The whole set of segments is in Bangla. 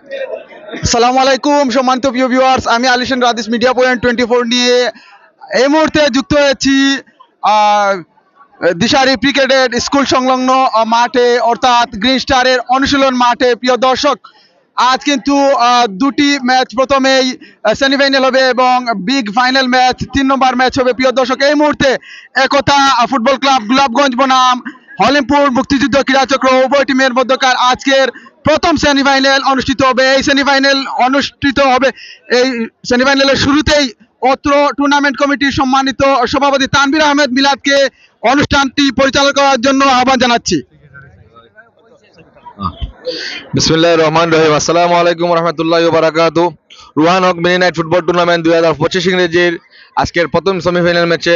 আসসালামু আলাইকুম সম্মানিত প্রিয় ভিউয়ার্স, আমি আলিশান রাদিস মিডিয়া পয়েন্ট 24 নিয়ে এই মুহূর্তে যুক্ত হয়েছি আহ, দিশারি ক্রিকেটের স্কুল সংলগ্ন মাঠে, অর্থাৎ গ্রিন স্টারের অনুশীলন মাঠে। প্রিয় দর্শক, আজ কিন্তু দুটি ম্যাচ, প্রথমেই সেমিফাইনাল হবে এবং বিগ ফাইনাল ম্যাচ 3 নম্বর ম্যাচ হবে। প্রিয় দর্শক, এই মুহূর্তে একতা ফুটবল ক্লাব গোলাপগঞ্জ বনাম হলিমপুর মুক্তিযুদ্ধ ক্রীড়াচক্র উভয় টিমের মধ্যকার আজকের প্রথম সেমিফাইনাল অনুষ্ঠিত হবে। এই সেমিফাইনালের শুরুতেই অত্র টুর্নামেন্ট কমিটির সম্মানিত সভাপতি তানভীর আহমেদ মিলাদকে অনুষ্ঠানটি পরিচালনা করার জন্য আহ্বান জানাচ্ছি। বিসমিল্লাহির রহমানির রহিম। আসসালামু আলাইকুম রহমতুল্লাহি ওয়া বারাকাতুহু। রুহান হক মিনি নাইট ফুটবল টুর্নামেন্ট 2025 ইংরেজির আজকের প্রথম সেমিফাইনাল ম্যাচে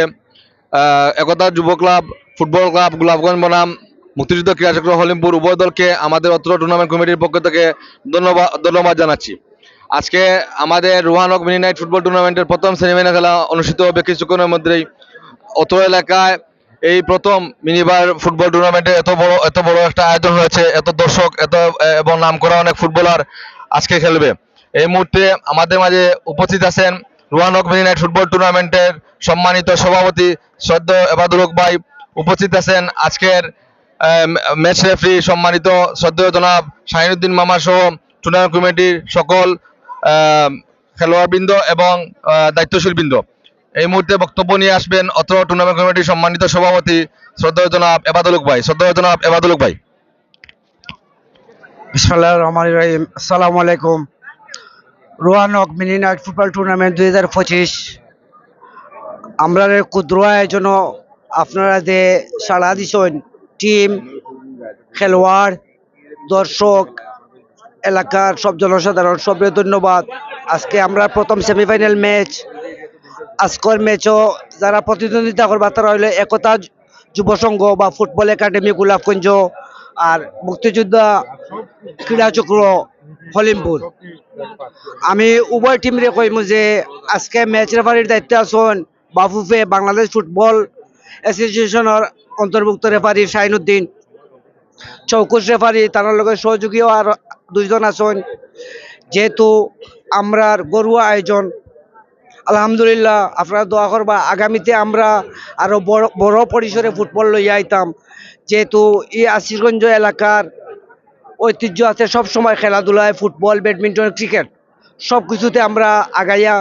একতা যুব ক্লাব ফুটবল ক্লাব গোলাপগঞ্জ বনাম মুক্তিযুদ্ধ ক্রীড়াচক্র হলিমপুর উভয় দলকে আমাদের অত্র টুর্নামেন্ট কমিটির পক্ষ থেকে ধন্যবাদ জানাচ্ছি। আজকে আমাদের রুহান হক মিনি নাইট ফুটবল টুর্নামেন্টের প্রথম সেমিফাইনাল খেলা অনুষ্ঠিত হবে কিছুক্ষণের মধ্যেই। অত্র এলাকায় এই প্রথম মিনিবার ফুটবল টুর্নামেন্টে এত বড় একটা আয়োজন হয়েছে, এত দর্শক এবং নামকরা অনেক ফুটবলার আজকে খেলবে। এই মুহূর্তে আমাদের মাঝে উপস্থিত আছেন রুহান হক মিনি নাইট ফুটবল টুর্নামেন্টের সম্মানিত সভাপতি শ্রদ্ধেয় এবাদুল হক ভাই। উপস্থিত আছেন আজকের ম্যাচ রেফারি সম্মানিত শ্রদ্ধেয় জনাব শাহিনুদ্দিন মামা সহ টুর্নামেন্ট কমিটির সকল খেলোয়াড়বৃন্দ এবং দায়িত্বশীল বৃন্দ। এই মুহূর্তে বক্তব্য নিয়ে আসবেন অত্র টুর্নামেন্ট কমিটির সম্মানিত সভাপতি শ্রদ্ধেয় জনাব এবাদুল হক ভাই। বিসমিল্লাহির রহমানির রহিম। আসসালামু আলাইকুম। রোহান হক মিনি নাইট ফুটবল টুর্নামেন্ট 2025 আমরা ক্ষুদ্র আয়োজন আপনারা যে সাড়া দিছেন, টিম, খেলোয়াড়, দর্শক, এলাকার সব জনসাধারণ সবরে ধন্যবাদ। আজকে আমরা প্রথম সেমিফাইনাল ম্যাচ, আজকের ম্যাচও যারা প্রতিদ্বন্দ্বিতা করবা তারা হইলে একতা যুব সংঘ বা ফুটবল একাডেমি গোলাপগঞ্জ আর মুক্তিযোদ্ধা ক্রীড়াচক্র হলিমপুর। আমি উভয় টিমরে কইমু যে আজকে ম্যাচ রেফারির দায়িত্বে আছেন বাফুফে বাংলাদেশ ফুটবল অ্যাসোসিয়েশনের অন্তর্ভুক্ত রেফারি শাহিনুদ্দিন, চৌকুশ রেফারি তার লগে সহযোগীও আর দুইজন আছেন। যেহেতু আমরার গরুয়া আয়োজন, আলহামদুলিল্লাহ আপনারা দোয়া করবা আগামীতে আমরা আরো বড় বড় পরিসরে ফুটবল লইয়া আইতাম। যেহেতু এই আসিরগঞ্জ এলাকার ঐতিহ্য আছে সব সময় খেলাধুলায়, ফুটবল, ব্যাডমিন্টন, ক্রিকেট সব কিছুতে আমরা আগাইয়া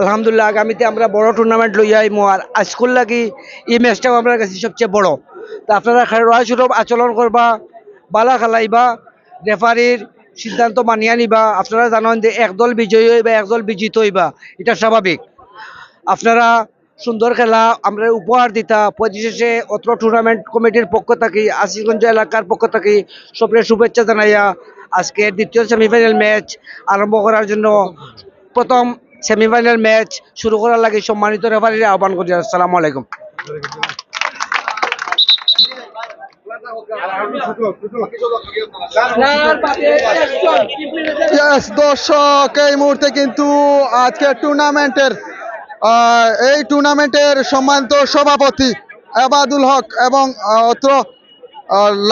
আলহামদুলিল্লাহ আগামীতে আমরা বড় টুর্নামেন্ট লইয়া আইমু। আর আজকুল লাগি এই ম্যাচটাও আমার কাছে সবচেয়ে বড়। তো আপনারা খেলোয়াড় সুলভ আচরণ করবা, বালা খেলাইবা, রেফারির সিদ্ধান্ত মানিয়া নিবা। আপনারা জানেন যে একদল বিজয়ী হইবা একদল বিজিত হইবা, এটা স্বাভাবিক। আপনারা সুন্দর খেলা আমরা উপহার দিতা। পরিশেষে অত্র টুর্নামেন্ট কমিটির পক্ষ থেকে, আসিরগঞ্জ এলাকার পক্ষ থেকে সবরে শুভেচ্ছা জানাইয়া আজকের দ্বিতীয় সেমিফাইনাল ম্যাচ আরম্ভ করার জন্য প্রথম সেমিফাইনাল ম্যাচ শুরু করার লাগে সম্মানিত রেফারির আহ্বান করি। আসসালামু আলাইকুম। Yes, দর্শক, এই মুহূর্তে কিন্তু আজকের টুর্নামেন্টের সম্মানিত সভাপতি এবাদুল হক এবং অত্র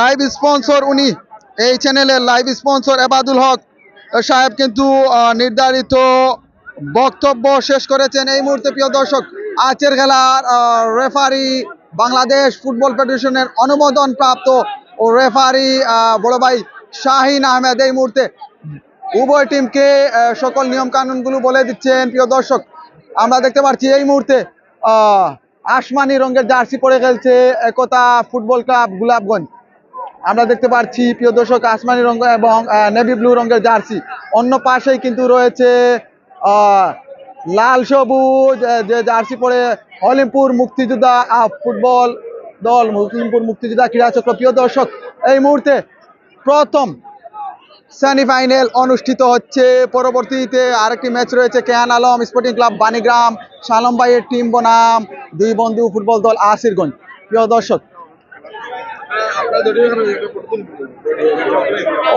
লাইভ স্পন্সর, উনি এই চ্যানেলের লাইভ স্পন্সর এবাদুল হক সাহেব কিন্তু নির্ধারিত বক্তব্য শেষ করেছেন। এই মুহূর্তে প্রিয় দর্শক, আজকের খেলার রেফারি বাংলাদেশ ফুটবল ফেডারেশনের অনুমোদন প্রাপ্ত ও রেফারি বড় ভাই শাহিন আহমেদ এই মুহূর্তে উভয় টিমকে সকল নিয়ম কানুনগুলো বলে দিচ্ছেন। প্রিয় দর্শক, আমরা দেখতে পাচ্ছি এই মুহূর্তে আসমানি রঙের জার্সি পরে খেলছে একতা ফুটবল ক্লাব গোলাপগঞ্জ। আমরা দেখতে পাচ্ছি প্রিয় দর্শক আসমানি রঙ এবং নেভি ব্লু রঙের জার্সি। অন্য পাশেই কিন্তু রয়েছে লাল সবুজ যে জার্সি পরে হলিমপুর মুক্তিযোদ্ধা ফুটবল দল, হলিমপুর মুক্তিযোদ্ধা ক্রীড়াচক্র। প্রিয় দর্শক, এই মুহূর্তে প্রথম সেমিফাইনাল অনুষ্ঠিত হচ্ছে। পরবর্তীতে আরেকটি ম্যাচ রয়েছে কেয়ান আলম স্পোর্টিং ক্লাব বাণীগ্রাম, শালম ভাইয়ের টিম বনাম দুই বন্ধু ফুটবল দল আসিরগঞ্জ। প্রিয় দর্শক,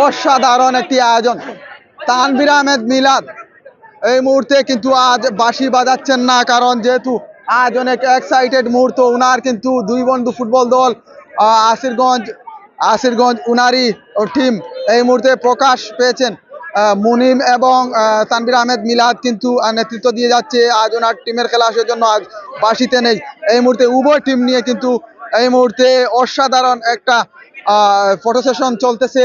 অসাধারণ একটি আয়োজন। তানভীর আহমেদ মিলাদ এই মুহূর্তে কিন্তু আজ বাঁশি বাজাচ্ছেন না, কারণ যেহেতু আজ অনেক এক্সাইটেড মুহূর্ত। উনার কিন্তু দুই বন্ধু ফুটবল দল আসিরগঞ্জ উনারই টিম এই মুহূর্তে প্রকাশ পেয়েছেন। মুনিম এবং তানভীর আহমেদ মিলাদ কিন্তু নেতৃত্ব দিয়ে যাচ্ছে। আজ ওনার টিমের খেলা আসার জন্য আজ বাসিতে নেই। এই মুহূর্তে উভয় টিম নিয়ে কিন্তু এই মুহূর্তে অসাধারণ একটা ফটো সেশন চলতেছে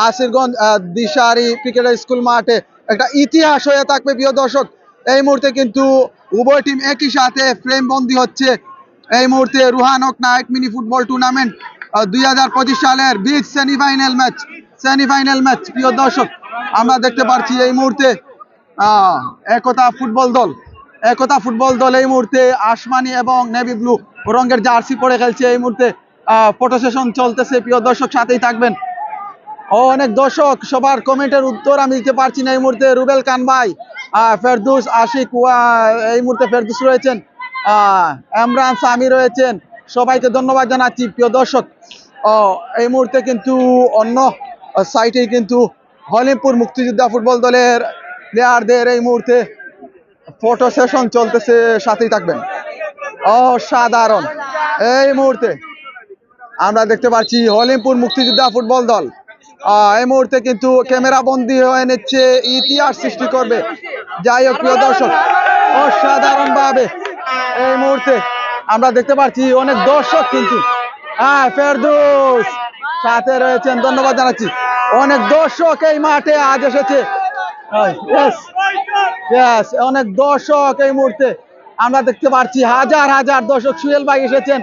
আসিরগঞ্জ দিশারি ক্রিকেট স্কুল মাঠে। একটা ইতিহাস হয়ে থাকবে প্রিয় দর্শক। এই মুহূর্তে কিন্তু উভয় টিম একই সাথে ফ্রেম বন্দি হচ্ছে। এই মুহূর্তে রুহান হক নায়ক মিনি ফুটবল টুর্নামেন্ট 2025 সালের বিগ সেমিফাইনাল ম্যাচ প্রিয় দর্শক আমরা দেখতে পাচ্ছি এই মুহূর্তে একতা ফুটবল দল এই মুহূর্তে আসমানি এবং নেভি ব্লু রঙের জার্সি পরে খেলছে। এই মুহূর্তে ফটো সেশন চলতেছে প্রিয় দর্শক, সাথেই থাকবেন। অনেক দর্শক, সবার কমেন্টের উত্তর আমি দিতে পারছি না এই মুহূর্তে। রুবেল খান ভাই, ফেরদুস আশিক, এই মুহূর্তে ফেরদুস রয়েছেন, এমরান সামি রয়েছেন, সবাইকে ধন্যবাদ জানাচ্ছি প্রিয় দর্শক। এই মুহূর্তে কিন্তু অন্য সাইটে কিন্তু হলিমপুর মুক্তিযোদ্ধা ফুটবল দলের প্লেয়ারদের এই মুহূর্তে ফটো সেশন চলতেছে, সাথেই থাকবেন। অসাধারণ এই মুহূর্তে আমরা দেখতে পাচ্ছি হলিমপুর মুক্তিযোদ্ধা ফুটবল দল এই মুহূর্তে কিন্তু ক্যামেরা বন্দি হয়ে নিচ্ছে, ইতিহাস সৃষ্টি করবে। যাই হোক প্রিয় দর্শক, অসাধারণ ভাবে এই মুহূর্তে আমরা দেখতে পাচ্ছি অনেক দর্শক কিন্তু ফেরদৌস সাথে রয়েছেন, ধন্যবাদ জানাচ্ছি। অনেক দর্শক এই মাঠে আজ এসেছে। অনেক দর্শক এই মুহূর্তে আমরা দেখতে পাচ্ছি, হাজার হাজার দর্শক। সুহেল ভাই এসেছেন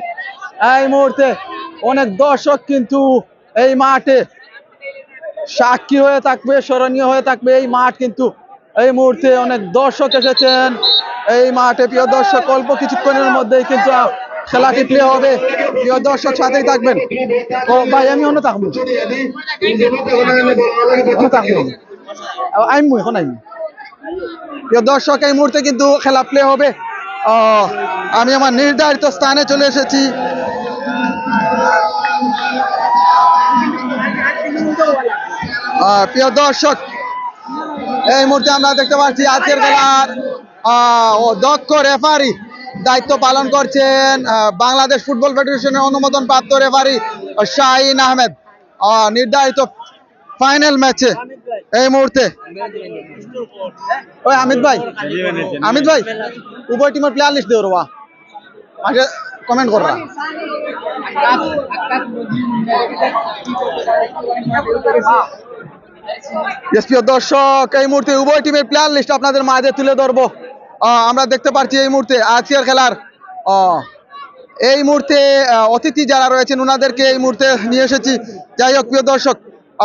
এই মুহূর্তে। অনেক দর্শক কিন্তু এই মাঠে সাক্ষী হয়ে থাকবে, স্মরণীয় হয়ে থাকবে এই মাঠ কিন্তু। এই মুহূর্তে অনেক দর্শক এসেছেন এই মাঠে প্রিয় দর্শক। অল্প কিছুক্ষণের মধ্যেই কিন্তু খেলাটি প্লে হবে প্রিয় দর্শক, সাথেই থাকবেন। ভাই আমি অন্য থাকবো প্রিয় দর্শক, এই মুহূর্তে কিন্তু খেলা প্লে হবে। আমি আমার নির্ধারিত স্থানে চলে এসেছি। প্রিয় দর্শক, এই মুহূর্তে আমরা দেখতে পাচ্ছি আজকের খেলার দক্ষ রেফারি দায়িত্ব পালন করছেন বাংলাদেশ ফুটবল ফেডারেশনের অনুমোদন প্রাপ্ত রেফারি শাহিন আহমেদ। নির্ধারিত ফাইনাল ম্যাচে এই মুহূর্তে ওই আমিদ ভাই উভয় টিমের প্লেয়ার লিস্ট দেওয়া আগে কমেন্ট করা। প্রিয় দর্শক, এই মুহূর্তে উভয় টিমের প্লেয়ার লিস্ট আপনাদের মাঝে তুলে ধরবো। আমরা দেখতে পাচ্ছি এই মুহূর্তে আজকের খেলার এই মুহূর্তে অতিথি যারা রয়েছেন ওনাদেরকে এই মুহূর্তে নিয়ে এসেছি। যাই হোক প্রিয় দর্শক,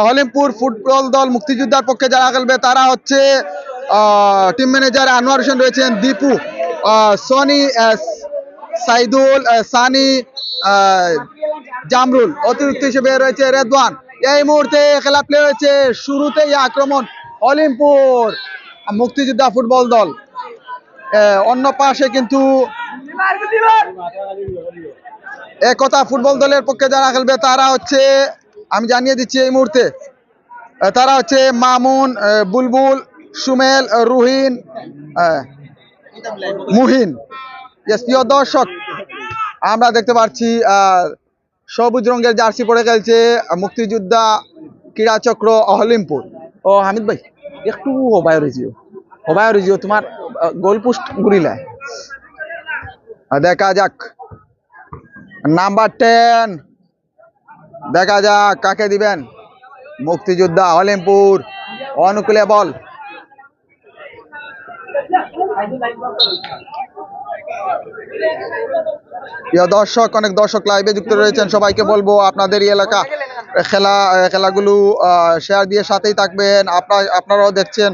হলিমপুর ফুটবল দল মুক্তিযোদ্ধার পক্ষে যারা খেলবে তারা হচ্ছে টিম ম্যানেজার আনোয়ার হোসেন রয়েছেন, দীপু, সনি, সাইদুল, সানি, জামরুল, অতিরিক্ত হিসেবে রয়েছে রেদওয়ান। এই মুহূর্তে খেলা প্লে হয়েছে, শুরুতেই আক্রমণ হলিমপুর মুক্তিযোদ্ধা ফুটবল দল। অন্য পাশে কিন্তু একতা ফুটবল দলের পক্ষে যারা খেলবে তারা হচ্ছে, আমি জানিয়ে দিচ্ছি এই মুহূর্তে, তারা হচ্ছে মামুন, বুলবুল, সুমেল, রুহিন, মুহিন। প্রিয় দর্শক, আমরা দেখতে পাচ্ছি সবুজ রঙের জার্সি পরে খেলছে মুক্তিযোদ্ধা ক্রীড়া চক্র হলিমপুর। হামিদ ভাই একটু হবায় রয়েছিও তোমার গোল পোস্ট ঘুরিলায়। দেখা যাক নাম্বার 10, দেখা যাক কাকে দিবেন। মুক্তিযোদ্ধা হলিমপুর অনুকূলে বল। প্রিয় দর্শক, অনেক দর্শক লাইভে যুক্ত রয়েছেন, সবাইকে বলবো আপনাদের এই এলাকা খেলাগুলো শেয়ার দিয়ে সাথেই থাকবেন। আপনারাও দেখছেন,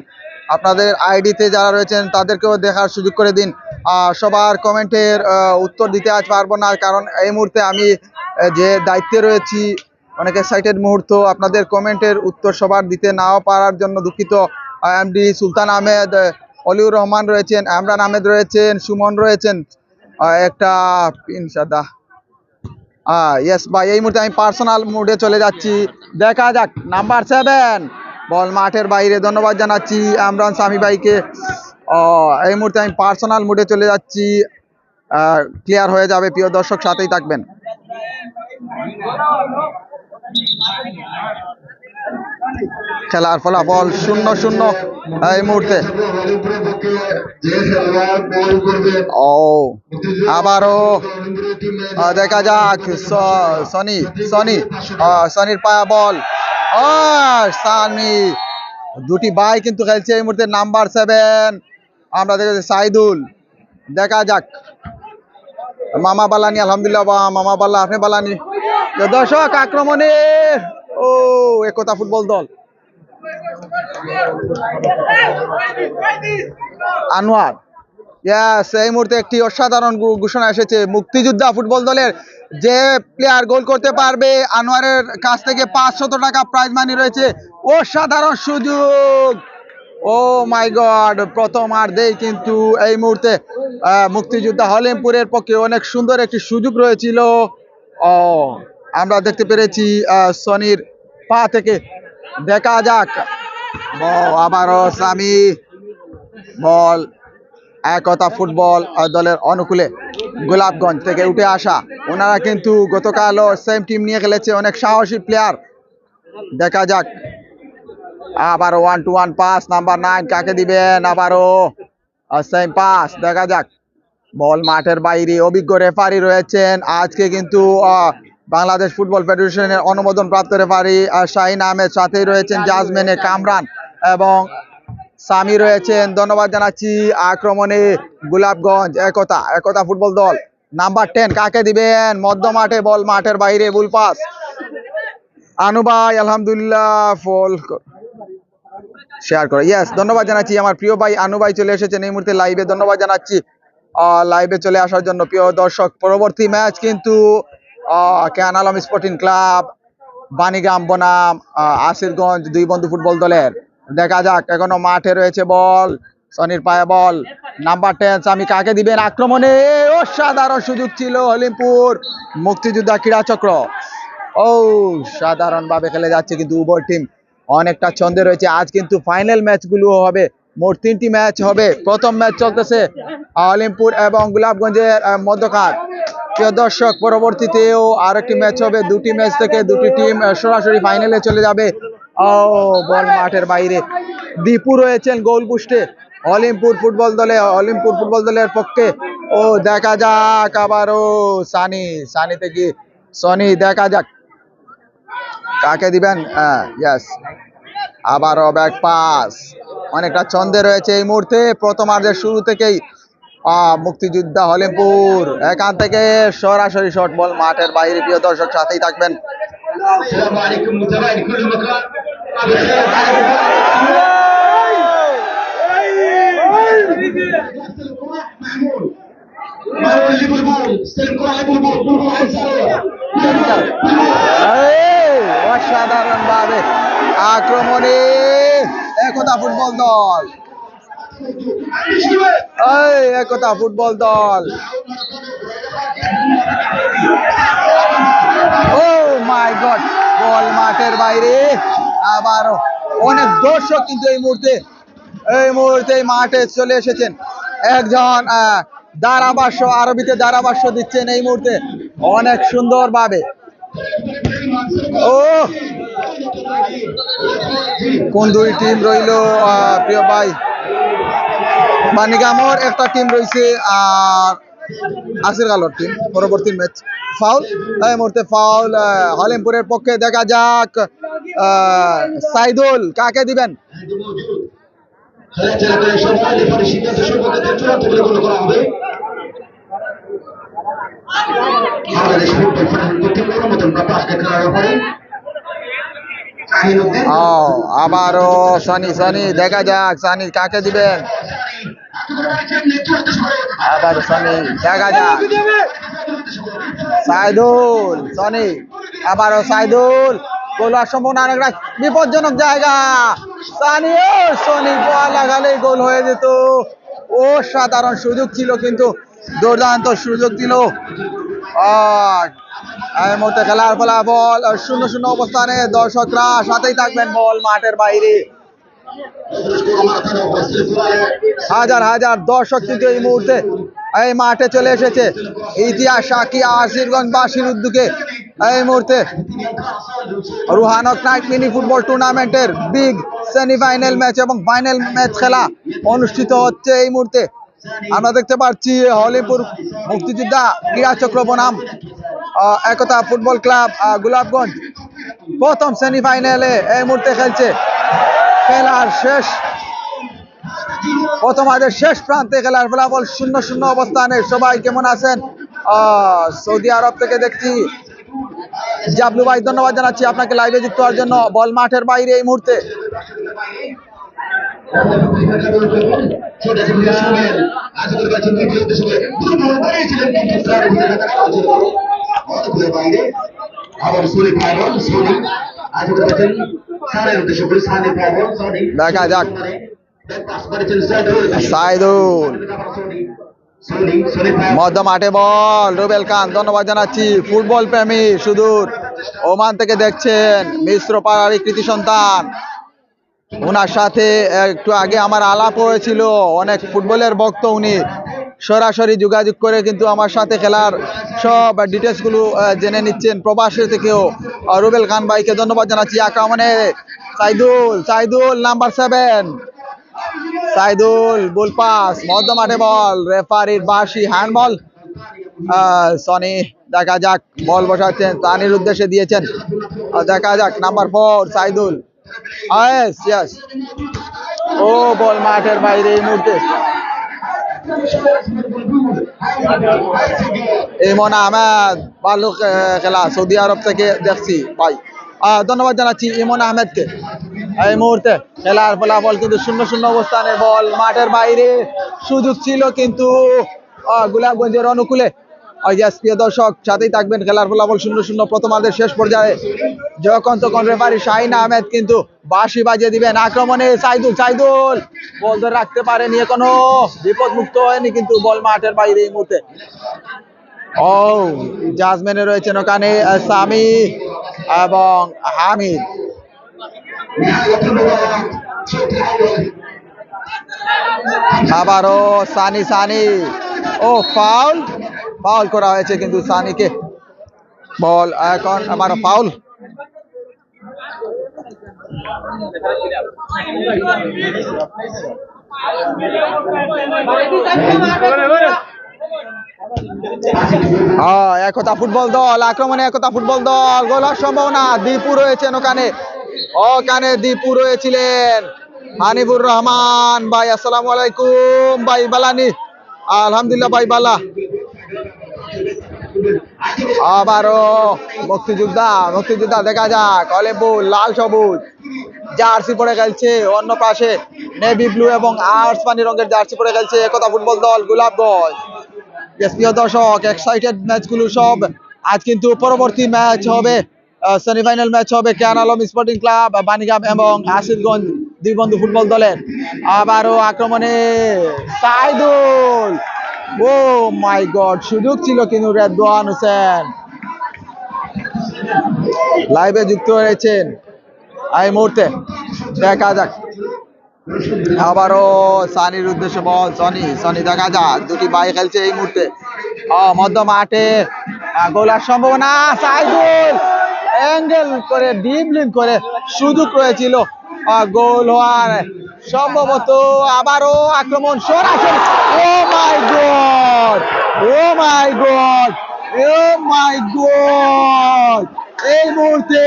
আপনাদের আইডিতে যারা রয়েছেন তাদেরকেও দেখার সুযোগ করে দিন। সবার কমেন্টের উত্তর দিতে আজ পারবো না, কারণ এই মুহূর্তে আমি যে দায়িত্বে রয়েছি, অনেক এক্সাইটেড মুহূর্ত। আপনাদের কমেন্টের উত্তর সবার দিতে নাও পারার জন্য দুঃখিত। এমডি সুলতান আহমেদ, অলিউর রহমান রয়েছেন, এমরান আহমেদ রয়েছেন, সুমন রয়েছেন, একটা পিনসাদা। ইয়েস ভাই, এই মুহূর্তে আমি পার্সোনাল মুডে চলে যাচ্ছি। দেখা যাক নাম্বার 7 বল মাঠের বাইরে, ধন্যবাদ জানাচ্ছি এমরান সামি ভাইকে। এই মুহূর্তে আমি পার্সোনাল মুডে চলে যাচ্ছি, ক্লিয়ার হয়ে যাবে প্রিয় দর্শক, সাথেই থাকবেন। খেলার ফলাফল 0-0 এই মুহূর্তে। ও আবারও দেখা যাক সনির পায়া বল। সানি দুটি ভাই কিন্তু খেলছে এই মুহূর্তে। নাম্বার 7 আমরা দেখেছি সাইদুল। দেখা যাক মামা বালানি, আলহামদুলিল্লাহ মামা বাল্লা, আপনি বালানি। দর্শক আক্রমণে ও একতা ফুটবল দল আনোয়ার। ইয়াস, এই মুহূর্তে একটি অসাধারণ ঘোষণা এসেছে মুক্তিযোদ্ধা ফুটবল দলের। যে প্লেয়ার গোল করতে পারবে আনোয়ারের কাছ থেকে 500 টাকা প্রাইজ মানি রয়েছে। অসাধারণ সুযোগ, ও মাই গড! প্রথমার্ধেই কিন্তু এই মুহূর্তে মুক্তিযোদ্ধা হলিমপুরের পক্ষে অনেক সুন্দর একটি সুযোগ রয়েছিল। ও আমরা দেখতে পেরেছি সনির পা থেকে। দেখা যাক আবারও সামি বল। একতা ফুটবল দলের অনুকূলে গোলাপগঞ্জ থেকে উঠে আসা ওনারা কিন্তু গতকালও সেম টিম নিয়ে খেলেছে, অনেক সাহসী প্লেয়ার। দেখা যাক আবারও 1-1 পাস, নাম্বার 9 কাকে দিবেন? আবারও সেম পাস। দেখা যাক বল মাঠের বাইরে। অভিজ্ঞ রেফারি রয়েছেন আজকে কিন্তু বাংলাদেশ ফুটবল ফেডারেশনের অনুমোদন প্রাপ্ত রেফারি শাহিন আহমেদ, সাথেই রয়েছেন জাজমেনে কামরান এবং সামি রয়েছেন। ধন্যবাদ জানাচ্ছি। আক্রমণে গোলাপগঞ্জ একতা ফুটবল দল। নাম্বার 10 কাকে দিবেন? মধ্য মাঠে বল মাঠের বাইরে, বুল পাস। আনু ভাই আলহামদুলিল্লাহ ফল শেয়ার করে। ইয়েস, ধন্যবাদ জানাচ্ছি আমার প্রিয় ভাই আনু ভাই চলে এসেছেন এই মুহূর্তে লাইভে। ধন্যবাদ জানাচ্ছি লাইভে চলে আসার জন্য। প্রিয় দর্শক, পরবর্তী ম্যাচ কিন্তু কেয়ান আলম স্পোর্টিং ক্লাব বাণীগ্রাম বনাম আসিরগঞ্জ দুই বন্ধু ফুটবল দলের। দেখা যাক, এখনো মাঠে রয়েছে বল, সনির পায়ে বল। নাম্বার 10 সামি কাকে দিবেন? আক্রমণে অসাধারণ সুযোগ ছিল হলিমপুর মুক্তিযোদ্ধা ক্রীড়া চক্র। ও সাধারণ ভাবে খেলে যাচ্ছে কিন্তু উভয় টিম অনেকটা ছন্দে রয়েছে। আজ কিন্তু ফাইনাল ম্যাচগুলো হবে, মোট 3টি ম্যাচ হবে। প্রথম ম্যাচ চলতেছে হলিমপুর এবং গোলাপগঞ্জের মধ্যকার। প্রিয় দর্শক, পরবর্তীতেও আরেকটি ম্যাচ হবে। 2টি ম্যাচ থেকে 2টি টিম সরাসরি ফাইনালে চলে যাবে। ও বল মাঠের বাইরে। দীপু রয়েছেন গোল পোস্টে হলিমপুর ফুটবল দলের পক্ষে। ও দেখা যাক আবারও সানি থেকে সনি। দেখা যাক কাকে দিবেন। ইয়েস, আবারও ব্যাক পাস। অনেকটা ছন্দে রয়েছে এই মুহূর্তে। প্রথমার্ধের শুরু থেকেই মুক্তিযোদ্ধা হলিমপুর এখান থেকে সরাসরি শট বল মাঠের বাইরে। প্রিয় দর্শক, সাথেই থাকবেন। অসাধারণ ভাবে আক্রমণে একতা ফুটবল দল। একতা ফুটবল দল। ও মাই গড, বল মাঠের বাইরে। আবারও অনেক দর্শক কিন্তু এই মুহূর্তে মাঠে চলে এসেছেন। একজন ধারাভাষ্য, আরবিতে ধারাভাষ্য দিচ্ছেন এই মুহূর্তে অনেক সুন্দর ভাবে। ও কোন দুই টিম রইল প্রিয় ভাই? বাণীগ্রামের একটা টিম রয়েছে আর আসিরগাঁওর টিম। পরবর্তী ম্যাচ ফাউল, এই মুহূর্তে ফাউল হলিমপুরের পক্ষে। দেখা যাক সাইদুল কাকে দিবেন? আবারও সানি। দেখা যাক সানি কাকে দিবেন? আবার সানি। দেখা যাক সাইদুল, সনি। আবারও সাইদুল। গোল হওয়ার সম্ভাবনা অনেকটা বিপজ্জনক জায়গা। সানি ও সনি বল লাগালেই গোল হয়ে যেত। অসাধারণ সুযোগ ছিল, কিন্তু দুর্দান্ত সুযোগ ছিল। এই মুহূর্তে খেলার ফলাফল 0-0 অবস্থানে। দর্শকরা সাথেই থাকবেন বল মাঠের বাইরে। হাজার দর্শক কিন্তু এই মুহূর্তে এই মাঠে চলে এসেছে। ইতিহাস সাক্ষী আসিরগঞ্জবাসীর উদ্যোগে এই মুহূর্তে রুহানক নাইট মিনি ফুটবল টুর্নামেন্টের বিগ সেমিফাইনাল ম্যাচ এবং ফাইনাল ম্যাচ খেলা অনুষ্ঠিত হচ্ছে এই মুহূর্তে। আমরা দেখতে পাচ্ছি হলিপুর মুক্তিযোদ্ধা ক্রীড়া চক্র বনাম একতা ফুটবল ক্লাব গোলাপগঞ্জ প্রথম সেমিফাইনালে এই মুহূর্তে খেলছে। খেলার প্রথমার্ধের শেষ প্রান্তে খেলার ফলাফল 0-0 অবস্থানে। সবাই কেমন আছেন? সৌদি আরব থেকে দেখছি জাবলু ভাই, ধন্যবাদ জানাচ্ছি আপনাকে লাইভে যুক্ত হওয়ার জন্য। বল মাঠের বাইরে এই মুহূর্তে। দেখা যাক সাইদুল, মধ্য মাঠে বল রুবেল খান, ধন্যবাদ জানাচ্ছি। ফুটবল প্রেমী সুদূর ওমান থেকে দেখছেন, মিশ্র পাড়ারই কৃতি সন্তান। ওনার সাথে একটু আগে আমার আলাপ হয়েছিল, অনেক ফুটবলের ভক্ত উনি। সরাসরি যোগাযোগ করে কিন্তু আমার সাথে খেলার সব ডিটেলস গুলো জেনে নিচ্ছেন প্রবাসী থেকেও। রুবেল খান ভাইকে ধন্যবাদ জানাচ্ছি। আক্রমণে Saidul number 7, Saidul ball pass, মধ্য মাঠে বল, রেফারির বাঁশি, হ্যান্ডবল। সনি, দেখা যাক, বল বসাচ্ছেন, তানির উদ্দেশ্যে দিয়েছেন, দেখা যাক। নাম্বার 4 সাইদুল, ইয়েস, ও বল মাঠের বাইরে এই মুহূর্তে। ইমন আহমেদ, ভালো খেলা, সৌদি আরব থেকে দেখছি ভাই, ধন্যবাদ জানাচ্ছি ইমন আহমেদকে। এই মুহূর্তে খেলার ফলাফল কিন্তু 0-0 অবস্থানে। বল মাঠের বাইরে, সুযোগ ছিল কিন্তু গোলাপগঞ্জের অনুকূলে। প্রিয় দর্শক, সাথেই থাকবেন। খেলার ফলাফল 0-0 প্রথমার্ধের শেষ পর্যায়ে। যখন তখন রেফারি শাহিন আহমেদ কিন্তু বাঁশি বাজিয়ে দিবেন। আক্রমণে সাইদুল বল ধরে রাখতে পারেনি, এখনো বিপদ মুক্ত হয়নি কিন্তু বল মাঠের বাইরে এই মুহূর্তে। জাজমেনে রয়েছেন ওখানে সামি এবং হামিদ। আবারও সানি, ও ফাউল করা হয়েছে কিন্তু সানিকে। বল এখন আবার ফাউল। একতা ফুটবল দল আক্রমণে, একতা ফুটবল দল গোল হওয়ার সম্ভাবনা। দীপু রয়েছেন ওখানে দীপু রয়েছিলেন। হানিফুর রহমান ভাই, আসসালামু আলাইকুম ভাই, বালানি, আলহামদুলিল্লাহ ভাই বালা। আবারও মুক্তিযোদ্ধা দেখা যাক, অলিম্পুর লাল সবুজ জার্সি পরে খেলছে, অন্য পাশে নেভি ব্লু এবং আর্টস পানি রঙের জার্সি পরে খেলছে একতা ফুটবল দল গোলাপগঞ্জ। প্রিয় দর্শক, এক্সাইটেড ম্যাচগুলো সব আজ কিন্তু পরবর্তী ম্যাচ হবে, সেমিফাইনাল ম্যাচ হবে কেয়ান আলম স্পোর্টিং ক্লাব বানিগাম এবং আসিফগঞ্জ দ্বিবন্ধু ফুটবল দলের। আবারও আক্রমণে সাইদুল, ও মাই গড, সুযোগ ছিল কিন্তু রেদওয়ান হোসেন লাইভে যুক্ত হয়েছেন এই মুহূর্তে। দেখা যাক, আবারও সানির উদ্দেশ্যে বল, সনি দেখা যাক, দুটি ভাই খেলছে এই মুহূর্তে মধ্য মাঠে। গোলার সম্ভাবনা, সাইদুল অ্যাঙ্গেল করে ডিবলিং করে সুযোগ রয়েছিল গোল হওয়ার সম্ভবত। আবারও আক্রমণ সরাসরি, ও মাই গড, এই মুহূর্তে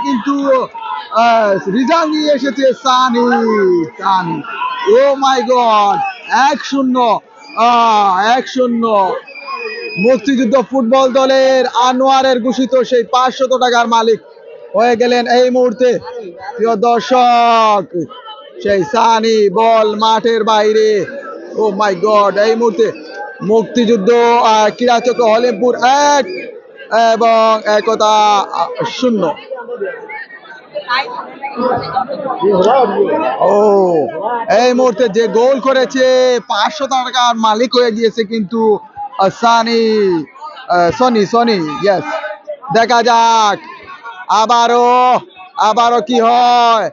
কিন্তু রিজাল্ট নিয়ে এসেছে সানি, ও মাই গড, 1-0 মুক্তিযুদ্ধ ফুটবল দলের আনোয়ারের ঘোষিত সেই 500 টাকার মালিক হয়ে গেলেন এই মুহূর্তে। প্রিয় দর্শক, সেই সানি বল মাঠের বাইরে, ও মাই গড। এই মুহূর্তে মুক্তিযুদ্ধ ক্রীড়া চক্র হলিমপুর 1 এবং একতা 0। এই মুহূর্তে যে গোল করেছে 500 টাকার মালিক হয়ে গিয়েছে কিন্তু সনি, ইয়েস। দেখা যাক আবারও কি হয়।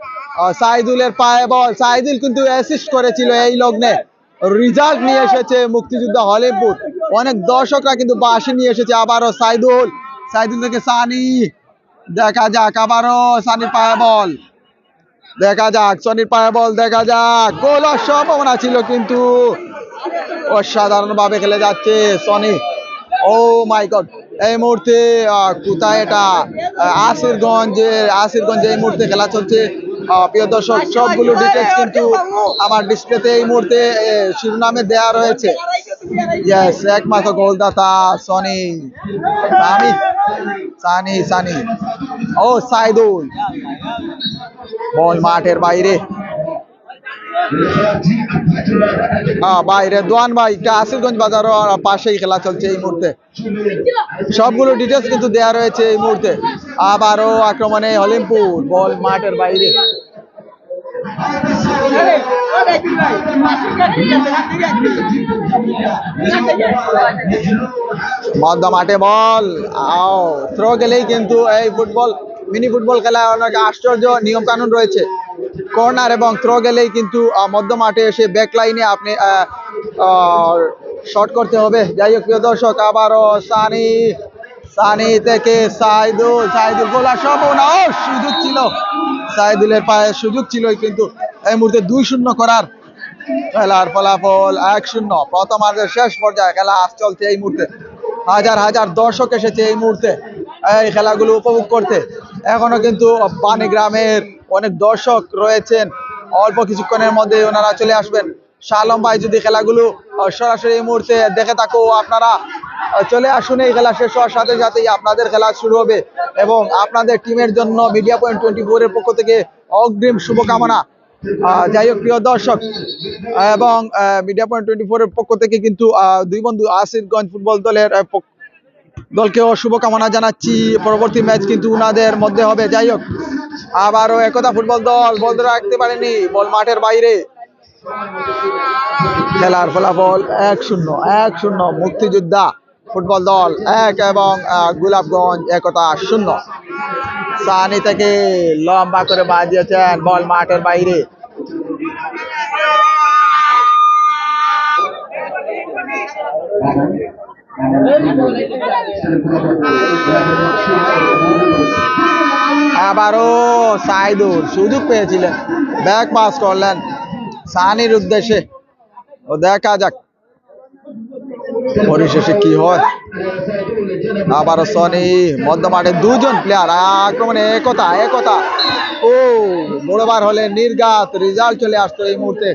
সাইদুলের পায়ে বল, সাইদুল কিন্তু অ্যাসিস্ট করেছিল এই লগ্নে। রেজাল্ট নিয়ে এসেছে মুক্তিযোদ্ধা হলিমপুর অনেক দর্শকরা কিন্তু বাঁশি নিয়ে এসেছে। আবারও সাইদুল, সাইদুল থেকে সানি, দেখা যাক আবারও সানির পায়ে বল, দেখা যাক সনির পায়ে বল, দেখা যাক গোল হওয়ার সম্ভাবনা ছিল কিন্তু অসাধারণ ভাবে খেলে যাচ্ছে সনি। ও মাই গড, এই মুহূর্তে কোথায় এটা আসিরগঞ্জে এই মুহূর্তে খেলা চলছে। প্রিয় দর্শক, সবগুলো ডিটেলস কিন্তু আমার ডিসপ্লেতে এই মুহূর্তে শিরোনামে দেয়া রয়েছে। ইয়েস, একমাত্র গোলদাতা সনি, সানি, সানি, সানি। ও সাইদুল, বল মাঠের বাইরে, বাইরে দোয়ান ভাই, আসিরগঞ্জ বাজার পাশেই খেলা চলছে এই মুহূর্তে। সবগুলো ডিটেলস কিন্তু দেয়া রয়েছে এই মুহূর্তে। আবারও আক্রমণে হলিমপুর, বল মাঠের বাইরে। মধ্য মাঠে বল, থ্রো গেলেই কিন্তু এই ফুটবল, মিনি ফুটবল খেলায় অনেক আশ্চর্য নিয়ম কানুন রয়েছে। কর্নার এবং থ্রো গেলেই কিন্তু মধ্য মাঠে এসে ব্যাক লাইনে আপনি শট করতে হবে। যাই হোক প্রিয় দর্শক, আবারও সানি, সানি থেকে সাইদুল, সাইদুল গোলার সম্ভাবনা, সুযোগ ছিল, সাইদুলের পায়ে সুযোগ ছিল কিন্তু এই মুহূর্তে 2-0 করার। খেলার ফলাফল 1-0। প্রথমার্ধের শেষ পর্যায়ে খেলা চলছে এই মুহূর্তে। হাজার হাজার দর্শক এসেছে এই মুহূর্তে এই খেলাগুলো উপভোগ করতে। এখনো কিন্তু পানিগ্রামের অনেক দর্শক রয়েছেন, অল্প কিছুক্ষণের মধ্যে ওনারা চলে আসবেন। শালম ভাই, যদি খেলাগুলো সরাসরি এই মুহূর্তে দেখে থাকো, আপনারা চলে আসুন। এই খেলা শেষ হওয়ার সাথে সাথেই আপনাদের খেলা শুরু হবে এবং আপনাদের টিমের জন্য মিডিয়া পয়েন্ট 24 এর পক্ষ থেকে অগ্রিম শুভকামনা। যাই হোক প্রিয় দর্শক, এবং মিডিয়া পয়েন্ট 24 এর পক্ষ থেকে কিন্তু দুই বন্ধু আসিরগঞ্জ ফুটবল দলকেও শুভকামনা জানাচ্ছি। পরবর্তী ম্যাচ কিন্তু উনাদের মধ্যে হবে। যাই হোক, আবারও একতা ফুটবল দল বল ধরে রাখতে পারেনি, বল মাঠের বাইরে। খেলার ফলাফল 1-0। মুক্তিযোদ্ধা ফুটবল দল 1 এবং গোলাপগঞ্জ একতা 0। সানি থেকে লম্বা করে বাজিয়েছেন, বল মাঠের বাইরে। আবারও সাইদুল সুযোগ পেয়েছিলেন, ব্যাক পাস করলেন সানির উদ্দেশ্যে। ও দেখা যাক পরিশেষে কি হয়। আবারও সনি, মধ্য মাঠে দুজন প্লেয়ার, আক্রমণে একতা। ও বড়বার হলে নির্ঘাত রেজাল্ট চলে আসতো এই মুহূর্তে।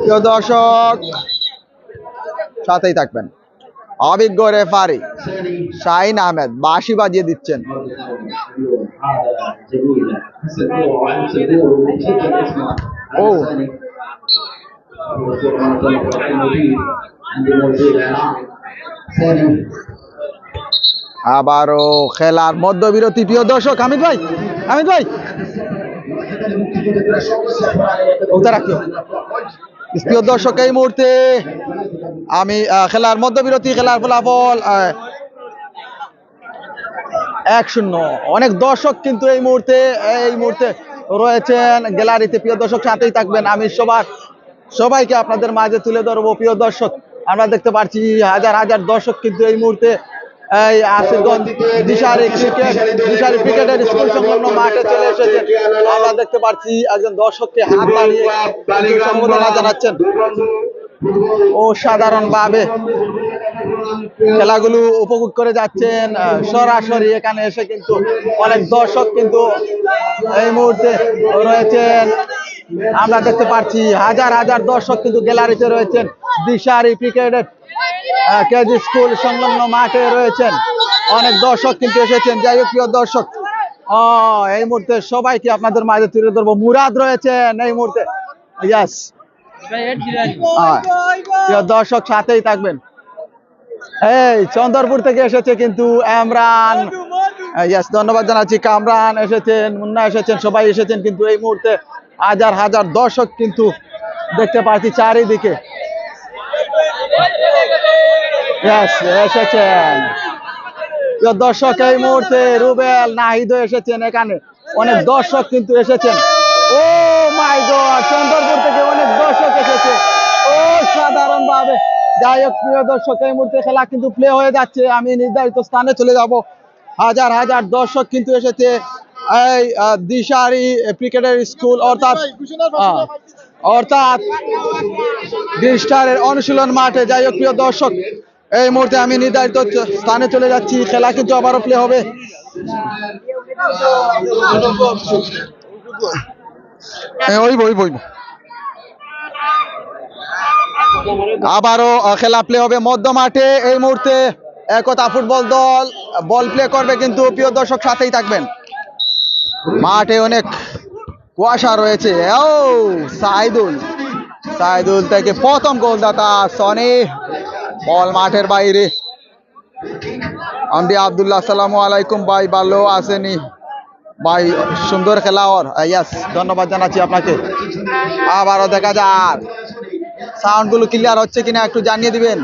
প্রিয় দর্শক, সাথেই থাকবেন। অভিজ্ঞ রেফারি শাহিন আহমেদ বাঁশি বাজিয়ে দিচ্ছেন। ও আবারও খেলার মধ্যবিরতি। প্রিয় দর্শক, হামিদ ভাই প্রিয় দর্শক, এই মুহূর্তে আমি খেলার মধ্যবিরতি, খেলার ফলাফল 1-0। অনেক দর্শক কিন্তু এই মুহূর্তে রয়েছেন গ্যালারিতে। প্রিয় দর্শক, সাথেই থাকবেন। আমি সবাইকে আপনাদের মাঝে তুলে ধরবো। প্রিয় দর্শক, আমরা দেখতে পাচ্ছি হাজার হাজার দর্শক কিন্তু এই মুহূর্তে এই আসিরগঞ্জ দিশারি ক্রিকেটের স্কুল সংলগ্ন মাঠে চলে এসেছেন। আমরা দেখতে পাচ্ছি একজন দর্শককে হাত বাড়িয়ে সম্বোধনা জানাচ্ছেন। অসাধারণ ভাবে খেলাগুলো উপভোগ করে যাচ্ছেন সরাসরি। এখানে এসে কিন্তু অনেক দর্শক কিন্তু এই মুহূর্তে রয়েছেন। আমরা দেখতে পাচ্ছি হাজার হাজার দর্শক কিন্তু গ্যালারিতে রয়েছেন। দিশারি ক্রিকেটের কেজি স্কুল সংলগ্ন মাঠে রয়েছেন, অনেক দর্শক কিন্তু এসেছেন। যাই হোক প্রিয় দর্শক, এই মুহূর্তে সবাইকে আপনাদের মাঝে তুলে ধরবো। মুরাদ রয়েছেন এই মুহূর্তে। ইয়েস, প্রিয় দর্শক, সাথেই থাকবেন। এই চন্দরপুর থেকে এসেছে কিন্তু এমরান, ইয়েস, ধন্যবাদ জানাচ্ছি। কামরান এসেছেন, মুন্না এসেছেন, সবাই এসেছেন কিন্তু এই মুহূর্তে হাজার হাজার দর্শক কিন্তু দেখতে পাচ্ছি চারিদিকে। এসেছেন দর্শক এই মুহূর্তে। রুবেল নাহিদ এসেছেন, এখানে অনেক দর্শক কিন্তু এসেছেন। ও মাই গড, চন্দরপুর থেকে অনেক দর্শক এসেছে। ও সাধারণ ভাবে যাই হোক প্রিয় দর্শক, এই মুহূর্তে খেলা কিন্তু প্লে হয়ে যাচ্ছে। আমি নির্ধারিত স্থানে চলে যাব। হাজার হাজার দর্শক কিন্তু এসেছে এই দিশারি ক্রিকেটের স্কুল অর্থাৎ দিশারের অনুশীলন মাঠে। যাই হোক প্রিয় দর্শক, এই মুহূর্তে আমি নির্ধারিত স্থানে চলে যাচ্ছি। খেলা কিন্তু আবারও প্লে হবে। আবারও খেলা প্লে হবে মধ্য মাঠে। এই মুহূর্তে একতা ফুটবল দল বল প্লে করবে, কিন্তু প্রিয় দর্শক সাথেই থাকবেন। মাঠে অনেক কুয়াশা রয়েছে। ও সাইদুল থেকে প্রথম গোলদাতা সনি, বল মাঠের বাইরে। আমদি আব্দুল্লাহ, আসসালামু আলাইকুম ভাই, ভালো আসেনি ভাই? সুন্দর খেলা ওর, ইয়াস, ধন্যবাদ জানাচ্ছি আপনাকে। আবারও দেখা যাক সাউন্ড গুলো ক্লিয়ার হচ্ছে কিনা একটু জানিয়ে দিবেন।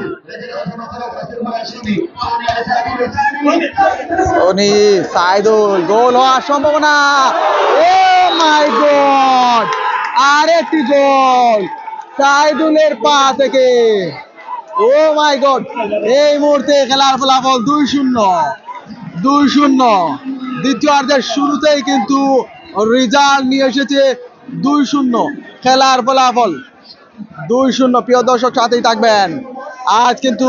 সনি, সাইদুল, গোল হওয়ার সম্ভাবনা। ও মাই গড, আরেকটি গোল সাইদুলের পা থেকে। ও মাই গড, এই মুহূর্তে খেলার ফলাফল 2-0। দ্বিতীয়ার্ধের শুরুতেই কিন্তু রেজাল্ট নিয়ে এসেছে 2-0। খেলার ফলাফল 2-0। প্রিয় দর্শক সাথেই থাকবেন। আজ কিন্তু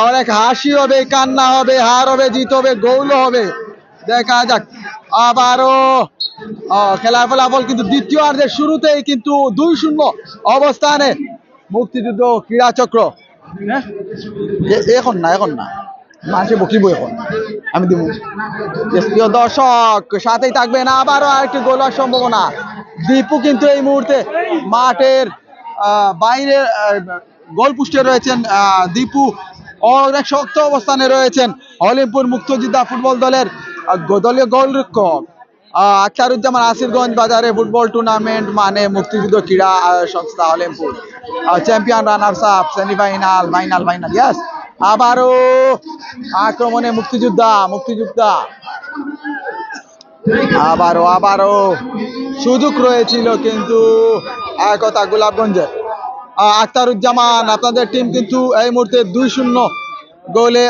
অনেক হাসি হবে, কান্না হবে, হার হবে, জিত হবে, গোলও হবে। দেখা যাক। আবারও খেলার ফলাফল কিন্তু দ্বিতীয়ার্ধের শুরুতেই কিন্তু 2-0 অবস্থানে মুক্তিযুদ্ধ ক্রীড়া চক্র। এখন না মাসে বকিব, এখন আমি দিব। প্রিয় দর্শক সাথেই থাকবেন। আবারও আরেকটি গোল হওয়ার সম্ভাবনা। দীপু কিন্তু এই মুহূর্তে মাঠের বাইরে গোল পোস্টে রয়েছেন। দীপু অনেক শক্ত অবস্থানে রয়েছেন। হলিমপুর মুক্তিযোদ্ধা ফুটবল দলের দলীয় গোলরক্ষক আখতারুজ্জামান। আসিরগঞ্জ বাজারে ফুটবল টুর্নামেন্ট মানে মুক্তিযুদ্ধ ক্রীড়া সংস্থা Halimpur. Champion, runners up, semifinal, final. Yes, আবারও আক্রমণে মুক্তিযোদ্ধা। আবারও সুযোগ রয়েছিল, কিন্তু একতা গোলাপগঞ্জের। আখতারুজ্জামান, আপনাদের টিম কিন্তু এই মুহূর্তে 2-0 গোলে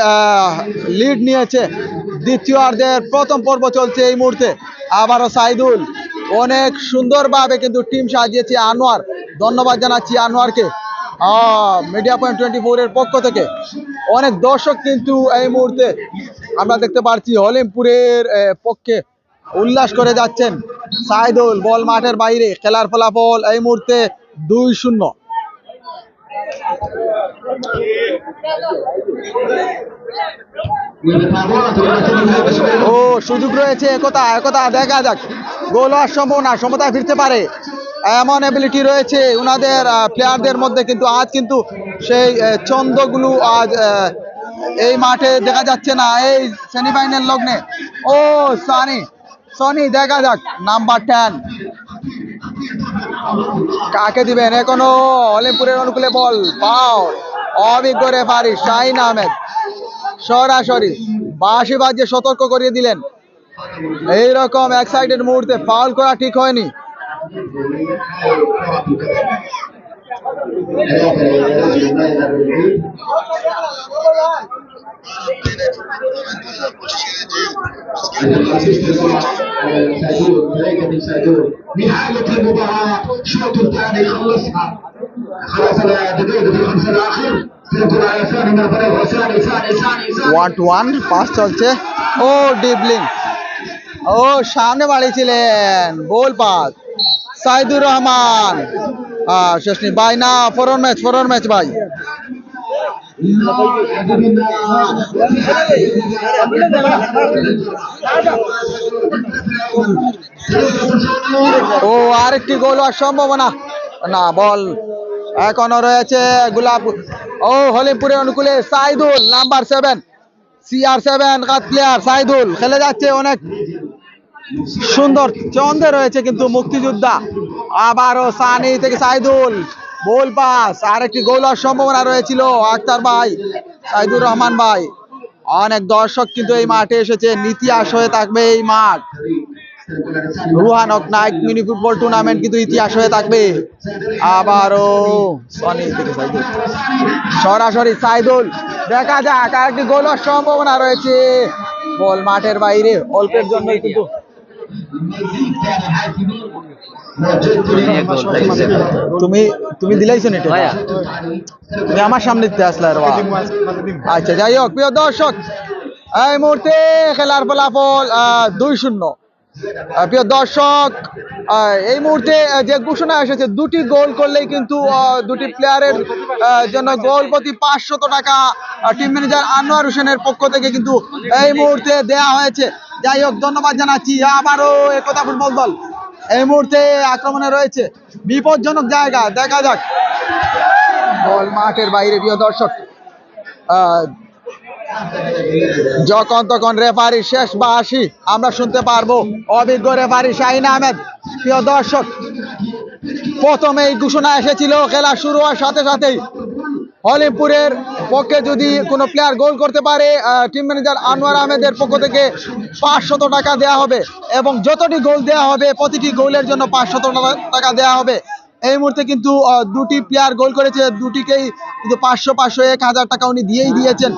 লিড নিয়েছে। দ্বিতীয়ার্ধের প্রথম পর্ব চলছে এই মুহূর্তে। আবারও সাইদুল, অনেক সুন্দরভাবে কিন্তু টিম সাজিয়েছে আনোয়ার। ধন্যবাদ জানাচ্ছি আনোয়ারকে মিডিয়া পয়েন্ট 24 এর পক্ষ থেকে। অনেক দর্শক কিন্তু এই মুহূর্তে আমরা দেখতে পাচ্ছি হলিমপুরের পক্ষে উল্লাস করে যাচ্ছেন। সাইদুল, বল মাঠের বাইরে। খেলার ফলাফল এই মুহূর্তে 2-0। ও সুযোগ রয়েছে একতা, দেখা যাক গোল হওয়ার সম্ভাবনা, সমতায় ফিরতে পারে এমন এবিলিটি রয়েছে ওনাদের প্লেয়ারদের মধ্যে। কিন্তু আজ কিন্তু সেই ছন্দগুলো আজ এই মাঠে দেখা যাচ্ছে না। এই সেমিফাইনাল লগ্নে ও সনি, দেখা যাক নাম্বার 10 কাকে দিবেন। এখনো হলিমপুরের অনুকূলে বল পাও, অভিজ্ঞ রেফারি শাহিন আহমেদ সরাসরি বাঁশি বাজিয়ে সতর্ক করিয়ে দিলেন। এইরকম এক্সাইটেড মুহূর্তে ফাউল করা ঠিক হয়নি। نهاية المباراة الشوط الثاني خلصها، خلاص الدقيقة في الخمسة الأخير سيكون على ثاني من الفريق، ثاني 1-1 পাস চলছে। ও ডিবলিং, ও সামনে বাড়িয়েছিলেন, গোল পাস সাইদুর রহমান। শেষ নি ভাই, না ফরন ম্যাচ ভাই। ও আরেকটি গোল হওয়ার সম্ভাবনা না, বল এখনো রয়েছে গোলাপ। ও হলিমপুরের অনুকূলে Saidul, number 7 CR7 player Saidul খেলে যাচ্ছে। অনেক সুন্দর চন্দে রয়েছে কিন্তু মুক্তিযোদ্ধা। আবারও সানি থেকে সাইদুল, গোল পাস। আরেকটি গোল হওয়ার সম্ভাবনা রয়েছিল আক্তার ভাই, সাইদুর রহমান ভাই। অনেক দর্শক কিন্তু এই মাঠে এসেছে, ইতিহাস হয়ে থাকবে এই মাঠ। রুহান হক নাইট মিনি ফুটবল টুর্নামেন্ট কিন্তু ইতিহাস হয়ে থাকবে। আবারও সনি থেকে সাইদুল, সরাসরি সাইদুল, দেখা যাক আরেকটি গোলের সম্ভাবনা রয়েছে। বল মাঠের বাইরে, অল্পের জন্য কিন্তু তুমি তুমি দিলাইছো নেটে, তুমি আমার সামনে দিতে আসলে। আচ্ছা যাই হোক প্রিয় দর্শক, এই মুহূর্তে খেলার ফলাফল 2-0। প্রিয় দর্শক, এই মুহূর্তে যে ঘোষণা এসেছে, দুটি গোল করলেই কিন্তু দুটি প্লেয়ারের জন্য গোল প্রতি 500 টাকা টিম ম্যানেজার আনোয়ার হোসেনের পক্ষ থেকে কিন্তু এই মুহূর্তে দেয়া হয়েছে। যাই হোক ধন্যবাদ জানাচ্ছি। আবারও একতা ফুটবল দল এই মুহূর্তে আক্রমণে রয়েছে, বিপজ্জনক জায়গা, দেখা যাক। বল মাঠের বাইরে প্রিয় দর্শক, যখন তখন রেফারি শেষ বাঁশি আমরা শুনতে পারবো। অভিজ্ঞ রেফারি শাহিন আহমেদ। প্রিয় দর্শক, প্রথমে এই ঘোষণা এসেছিল খেলা শুরু হওয়ার সাথে সাথেই, হলিমপুরের পক্ষে যদি কোনো প্লেয়ার গোল করতে পারে টিম ম্যানেজার আনোয়ার আহমেদের পক্ষ থেকে 500 টাকা দেওয়া হবে, এবং যতটি গোল দেওয়া হবে প্রতিটি গোলের জন্য 500 টাকা দেওয়া হবে। এই মুহূর্তে কিন্তু দুটি প্লেয়ার গোল করেছে, দুটিকেই কিন্তু 500 1000 টাকা উনি দিয়েই দিয়েছেন।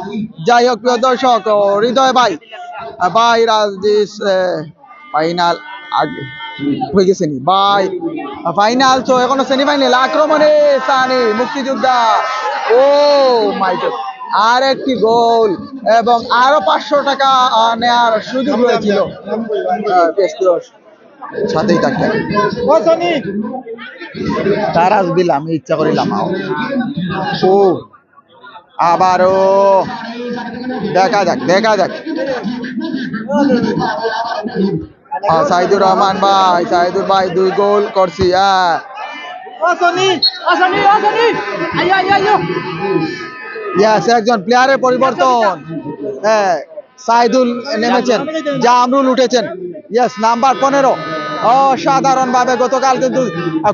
যাই হোক প্রিয় দর্শক, হৃদয় ভাই রাজেশ ফাইনাল আগে হয়ে গেছে নি ভাই, ফাইনাল তো এখনো সেমিফাইনাল। আক্রমণে সানি মুক্তিযোদ্ধা, ও মাই গড, আর একটি গোল এবং আরো 500 টাকা নেওয়ার সুযোগ হয়েছিল। সাথেই থাকতে তারাজ দিলাম, ইচ্ছা করিলাম। ও আবারও দেখা যাক, দেখা যাক। সাইদুর রহমান ভাই, সাইদুর ভাই 2 গোল করছি। একজন প্লেয়ারের পরিবর্তন, হ্যাঁ সাইদুল নেমেছেন, জামরুল উঠেছেন। ইয়েস, নাম্বার 15 অসাধারণ ভাবে গতকাল কিন্তু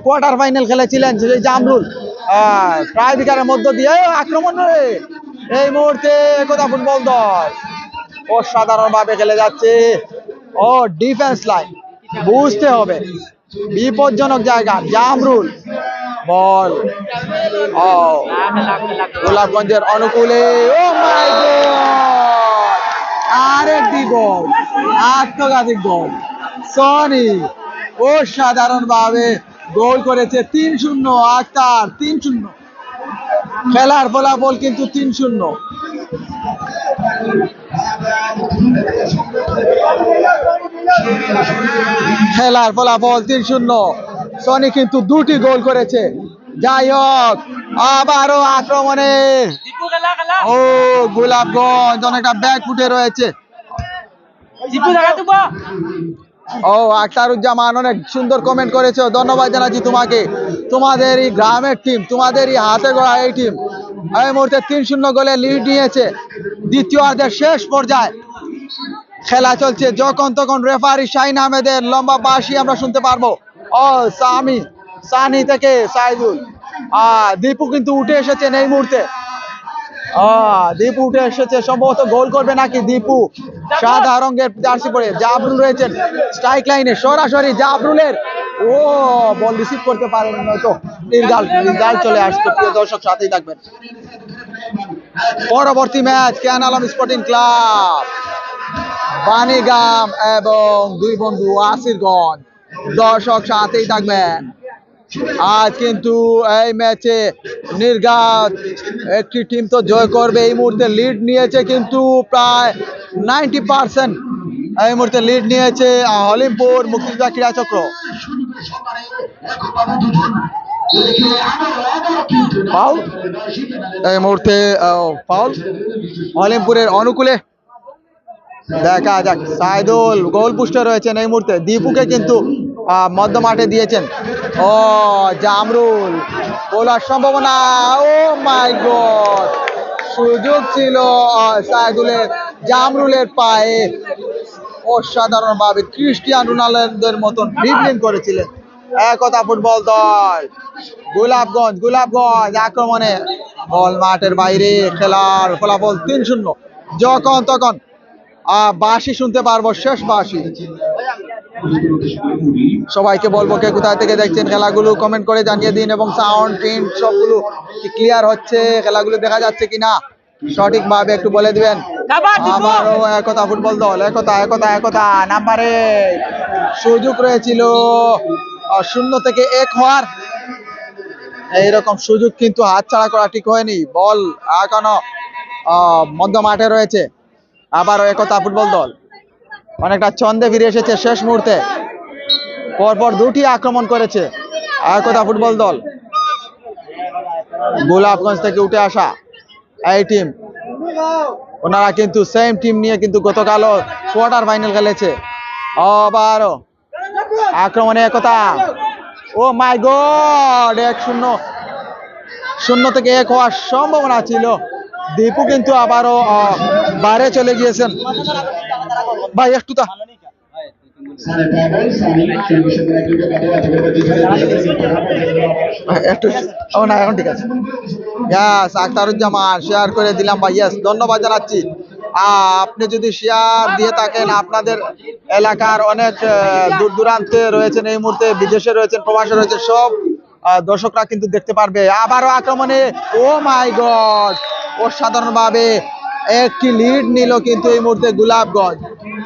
কোয়ার্টার ফাইনাল খেলেছিলেন সেই জামরুল। প্রায় বিকারের মধ্য দিয়ে আক্রমণ এই মুহূর্তে একতা ফুটবল দল অসাধারণ ভাবে খেলে যাচ্ছে। ও ডিফেন্স লাইন বুঝতে হবে, বিপজ্জনক জায়গা। জামরুল বল, ও গোলাপগঞ্জের অনুকূলে, ও মাই গড, আরেকটি গোল, আত্মঘাতী গোল। সনি অসাধারণ ভাবে গোল করেছে। 3-0 আক্তার, 3-0 খেলার ফলাফল কিন্তু 3-0। খেলার ফলাফল 3-0। সনি কিন্তু 2টি গোল করেছে। যাই হোক আবারও আক্রমণে, ও গোলাপগঞ্জ অনেকটা ব্যাক ফুটে রয়েছে। ও আখতারুজ্জামান অনেক সুন্দর কমেন্ট করেছো, ধন্যবাদ জানাচ্ছি তোমাকে। তোমাদের এই গ্রামের টিম, তোমাদের এই হাতে গড়া এই টিম এই মুহূর্তে 3-0 গোলে লিড নিয়েছে। দ্বিতীয়ার্ধের শেষ পর্যায়ে খেলা চলছে, যখন তখন রেফারি শাহিন আহমেদের লম্বা বাঁশি আমরা শুনতে পারবো। ও সানি থেকে সাইদুল, দীপু কিন্তু উঠে এসেছেন এই মুহূর্তে। দীপু উঠে এসেছে, সম্ভবত গোল করবে নাকি দীপু, সাদা রঙের জার্সি পরে। জাবরুল রয়েছেন স্ট্রাইক লাইনে, সরাসরি জাবরুলের, ও বল রিসিভ করতে পারেন, নয়তো নির্গাল চলে আসতো। প্রিয় দর্শক সাথেই থাকবেন। পরবর্তী ম্যাচ কেন আলম স্পোর্টিং ক্লাব বাণীগ্রাম এবং দুই বন্ধু আসিরগঞ্জ। দর্শক সাথেই থাকবেন। আজ কিন্তু এই ম্যাচে নির্ঘাত একটি টিম তো জয় করবে। এই মুহূর্তে লিড নিয়েছে কিন্তু প্রায় 90%। এই মুহূর্তে লিড নিয়েছে হলিমপুর মুক্তিযোদ্ধা ক্রীড়া চক্র। ফাউল এই মুহূর্তে, ফাউল হলিমপুরের অনুকূলে। দেখা যাক, সাইদুল গোল পোস্টে রয়েছেন এই মুহূর্তে। দীপুকে কিন্তু মধ্য মাঠে দিয়েছেন। ও জামরুল, গোলার সম্ভাবনা, ও মাই গড, সুযোগ ছিল সাইদুলের, জামরুলের পায়ে অসাধারণ ভাবে ক্রিস্টিয়ানো রোনালদোর মতন ড্রিবলিং করেছিলেন একতা ফুটবল দল। গোলাপগঞ্জ আক্রমণে, বল মাঠের বাইরে। খেলার ফলাফল 3-0। যখন তখন বাঁশি শুনতে পারবো, শেষ বাঁশি। সবাইকে বলবো কে কোথা থেকে দেখছেন খেলাগুলো কমেন্ট করে জানিয়ে দিন, এবং সাউন্ড প্রিন্ট সবগুলো কি ক্লিয়ার হচ্ছে, খেলাগুলো দেখা যাচ্ছে কিনা সঠিকভাবে একটু বলে দিবেন। আবারও একতা ফুটবল দল, একতা একতা একতা নাম্বারে সুযোগ রয়েছিল 0 থেকে 1 হওয়ার, এইরকম সুযোগ কিন্তু হাতছাড়া করা ঠিক হয়নি। বল এখনো মধ্য মাঠে রয়েছে। আবারও একতা ফুটবল দল অনেকটা ছন্দে ফিরে এসেছে শেষ মুহূর্তে, পরপর 2টি আক্রমণ করেছে একতা ফুটবল দল। গোলাপগঞ্জ থেকে উঠে আসা এই টিম, ওনারা কিন্তু সেম টিম নিয়ে কিন্তু গতকালও কোয়ার্টার ফাইনাল খেলেছে। আবারও আক্রমণে একতা, ও মাই গড, 0 থেকে 1 হওয়ার সম্ভাবনা ছিল। দীপু কিন্তু আবারও বাইরে চলে গিয়েছেন। ভাই একটু তা একটু, ও না এখন ঠিক আছে। ইয়াস আখতারুজ্জামান শেয়ার করে দিলাম ভাই, ইয়াস ধন্যবাদ জানাচ্ছি। আপনি যদি শেয়ার দিয়ে থাকেন, আপনাদের এলাকার অনেক দূর দূরান্তে রয়েছেন, এই মুহূর্তে বিদেশে রয়েছেন, প্রবাসে রয়েছেন, সব দর্শকরা কিন্তু দেখতে পারবে। আবারও আক্রমণে, ও মাই গড, অসাধারণভাবে একটি লিড নিল কিন্তু এই মুহূর্তে গোলাপগঞ্জ,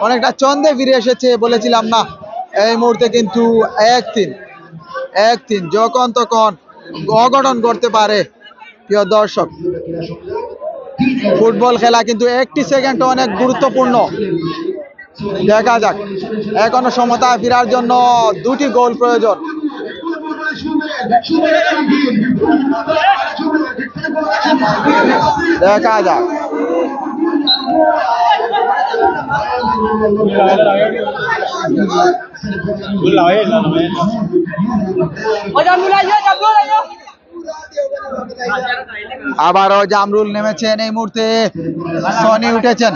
অনেকটা ছন্দে ফিরে এসেছে। বলেছিলাম না, এই মুহূর্তে কিন্তু 1-3 যখন তখন অঘটন করতে পারে। প্রিয় দর্শক, ফুটবল খেলা কিন্তু একটি সেকেন্ড অনেক গুরুত্বপূর্ণ। দেখা যাক, এখনো সমতা ফেরার জন্য 2টি গোল প্রয়োজন। দেখা যাক, আবারও জামরুল নেমেছেন এই মুহূর্তে, সনি উঠেছেন।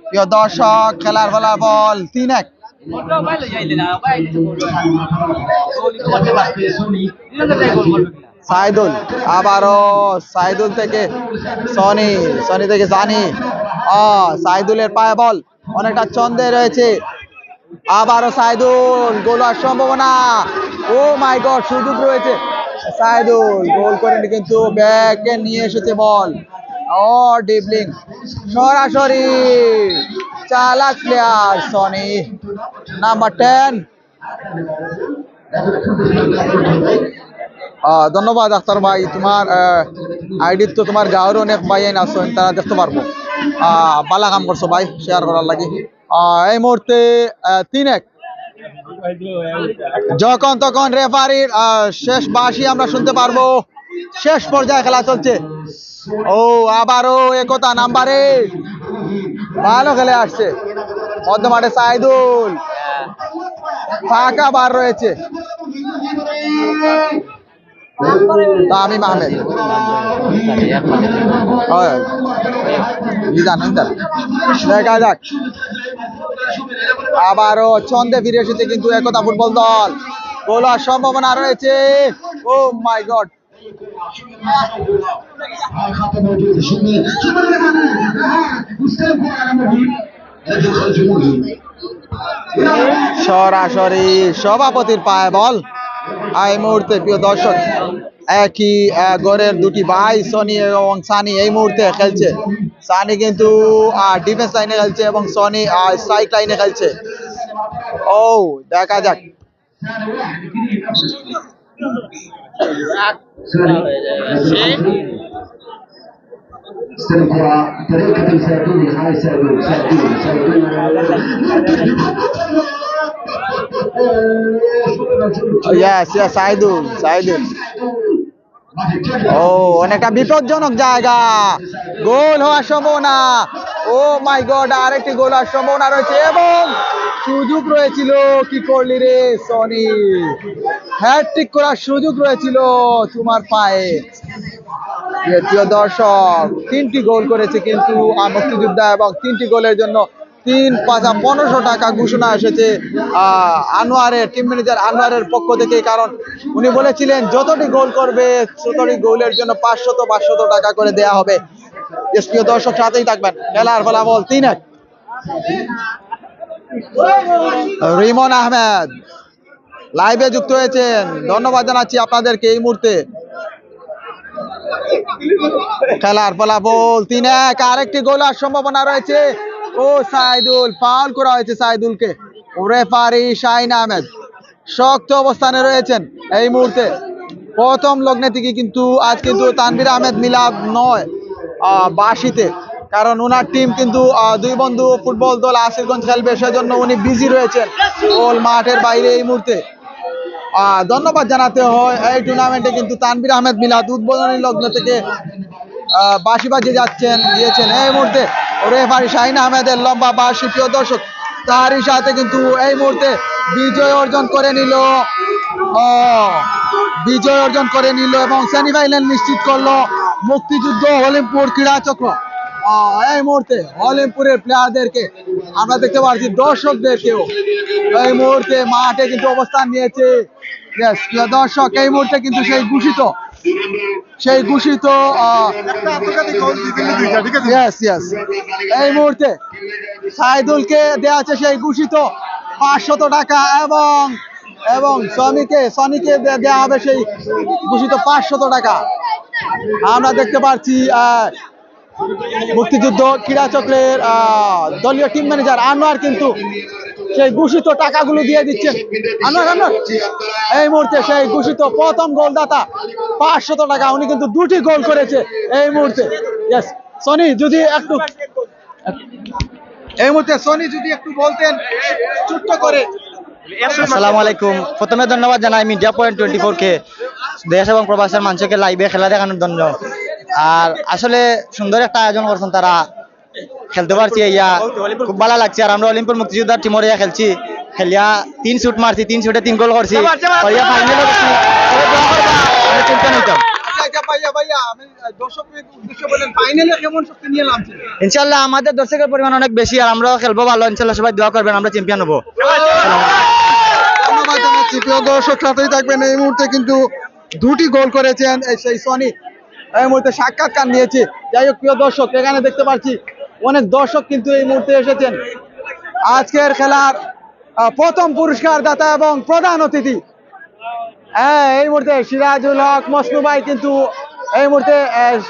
প্রিয় দর্শক, খেলার ফলাফল 3-1। সাইদুল, আবারও সাইদুল থেকে সনি, সনি থেকে সানি, সাইদুলের পায়ে বল, অনেকটা ছন্দে রয়েছে। আবারও সাইদুল, গোল হওয়ার সম্ভাবনা, ও মাই গড, সুযোগ রয়েছে। সাইদুল গোল করেনি কিন্তু ব্যাকে নিয়ে এসেছে বল। ডিবলিং সরাসরি, চালাক প্লেয়ার সনি, নাম্বার 10। ধন্যবাদ আখতার ভাই, তোমার আইডি তো তোমার গাঁয়ের অনেক ভাই আছেন, তারা দেখতে পারবো। ভালো কাম করছো ভাই, শেয়ার করার লাগি। এই মুহূর্তে 3-1, যখন তখন রেফারির শেষ বাঁশি আমরা শুনতে পারবো। শেষ পর্যায়ে খেলা চলছে। আবারও একতা নাম্বারে ভালো খেলে আসছে মধ্য মাঠে সাইদুল, ফাঁকা বার রয়েছে তামিম আহমেদ। দেখা যাক, আবারও ছন্দে ফিরে এসেছে কিন্তু একতা ফুটবল দল, গোল হওয়ার সম্ভাবনা রয়েছে। ও মাই গড, সরাসরি সভাপতির পায়ে বল। এই মুহূর্তে প্রিয় দর্শক, একই গড়ের 2টি ভাই সনি এবং সানি এই মুহূর্তে খেলছে। সানি কিন্তু ডিফেন্স লাইনে খেলছে এবং সনি স্ট্রাইক লাইনে খেলছে। দেখা যাক, সাইদুল, অনেকটা বিপজ্জনক জায়গা, গোল হওয়ার সম্ভাবনা। ও মাই গড, আরেকটি গোল হওয়ার সম্ভাবনা রয়েছে এবং সুযোগ রয়েছিল। কি করলি রে সনি, হ্যাটট্রিক করার সুযোগ রয়েছিল তোমার পায়ে। প্রিয় দর্শক, 3টি গোল করেছে কিন্তু মুক্তিযোদ্ধা, এবং 3টি গোলের জন্য 3-5-1500 টাকা ঘোষণা এসেছে আনোয়ারের, টিম ম্যানেজার আনোয়ারের পক্ষ থেকে। কারণ উনি বলেছিলেন যতটি গোল করবে ততটি গোলের জন্য 500 টাকা করে দেয়া হবে। প্রিয় দর্শক, সাথেই থাকবেন। খেলার ফলাফল 3-1। রিমন আহমেদ লাইভে যুক্ত হয়েছেন, ধন্যবাদ জানাচ্ছি আপনাদেরকে। এই মুহূর্তে খেলার ফলাফল 3-1, আরেকটি গোলার সম্ভাবনা রয়েছে। ও সাইদুল, ফাউল করা হয়েছে সাইদুলকে। রেফারি শাহিন আহমেদ শক্ত অবস্থানে রয়েছেন এই মুহূর্তে। প্রথম লগ্নে থেকে কিন্তু আজ কিন্তু তানভীর আহমেদ মিলাদ নয় বাসিতে, কারণ ওনার টিম কিন্তু দুই বন্ধু ফুটবল দল আসিরগঞ্জ খেলবে, সেজন্য উনি বিজি রয়েছেন ওল মাঠের বাইরে এই মুহূর্তে। ধন্যবাদ জানাতে হয় এই টুর্নামেন্টে কিন্তু তানভীর আহমেদ মিলাদ উদ্বোধনী লগ্ন থেকে বাঁশি বাজিয়ে দিয়েছেন এই মুহূর্তে। রেফারি শাহিন আহমেদের লম্বা বাঁশি, প্রিয় দর্শক, তারই সাথে কিন্তু এই মুহূর্তে বিজয় অর্জন করে নিল এবং সেমিফাইনাল নিশ্চিত করলো মুক্তিযুদ্ধ হলিমপুর ক্রীড়া চক্র। এই মুহূর্তে হলিমপুরের প্লেয়ারদেরকে আমরা দেখতে পাচ্ছি, দর্শকদেরকেও এই মুহূর্তে মাঠে কিন্তু অবস্থান নিয়েছে। প্রিয় দর্শক, এই মুহূর্তে কিন্তু সেই ঘোষিত এই মুহূর্তে সাইদুলকে দেওয়া আছে সেই ঘোষিত 500 টাকা এবং সনিকে দেওয়া হবে সেই ঘোষিত 500 টাকা। আমরা দেখতে পাচ্ছি মুক্তিযুদ্ধ ক্রীড়া চক্রের দলীয় টিম ম্যানেজার আনোয়ার কিন্তু সেই ঘোষিত টাকাগুলো দিয়ে দিচ্ছেন। আনোয়ার এই মুহূর্তে সেই ঘোষিত প্রথম গোলদাতা 500 টাকা, উনি কিন্তু 2টি গোল করেছে এই মুহূর্তে। সনি যদি একটু বলতেন ছোট্ট করে। আসসালামু আলাইকুম। প্রথমে ধন্যবাদ জানাই মিডিয়া পয়েন্ট 24 কে, দেশ এবং প্রবাসের মানুষকে লাইভে খেলা দেখানোর জন্য। আর আসলে সুন্দর একটা আয়োজন করছেন তারা, খেলতে পারছি ইয়া খুব ভালো লাগছে। আর আমরা অলিম্পিক মুক্তিযোদ্ধার টিমরে খেলছি, খেলিয়া 3 শুট মারছি, 3 শুটে 3 গোল করছি, ফাইনালে গেছি। ইনশাআল্লাহ আমাদের দর্শকের পরিমাণ অনেক বেশি, আর আমরাও খেলবো ভালো। ইনশাআল্লাহ সবাই দোয়া করবেন, আমরা চ্যাম্পিয়ন হবো। ধন্যবাদ জানাচ্ছি। প্রিয় দর্শক, সাথেই থাকবেন। এই মুহূর্তে কিন্তু 2টি গোল করেছেন সেই সনি, এই মুহূর্তে সাক্ষাৎকার নিয়েছি। যাই হোক প্রিয় দর্শক, এখানে দেখতে পাচ্ছি অনেক দর্শক কিন্তু এই মুহূর্তে এসেছেন। আজকের খেলার প্রথম পুরস্কার দাতা এবং প্রধান অতিথি এই মুহূর্তে সিরাজুল হক মসনু ভাই কিন্তু এই মুহূর্তে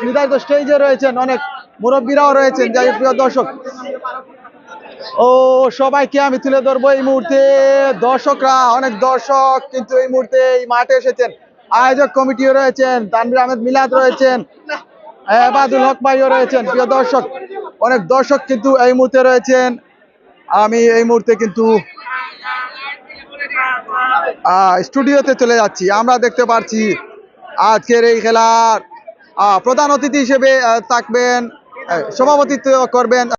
নির্ধারিত স্টেজে রয়েছেন, অনেক মুরব্বীরাও রয়েছেন। যাই হোক প্রিয় দর্শক, সবাইকে আমি তুলে ধরবো এই মুহূর্তে। অনেক দর্শক কিন্তু এই মুহূর্তে এই মাঠে এসেছেন। আয়োজক কমিটিও রয়েছেন, তানভীর আহমেদ মিলাদ রয়েছেন, এবাদুল হক ভাইও রয়েছেন। প্রিয় দর্শক, অনেক দর্শক কিন্তু এই মুহূর্তে রয়েছেন। আমি এই মুহূর্তে কিন্তু স্টুডিওতে চলে যাচ্ছি। আমরা দেখতে পাচ্ছি আজকের এই খেলার প্রধান অতিথি হিসেবে থাকবেন, সভাপতিত্ব করবেন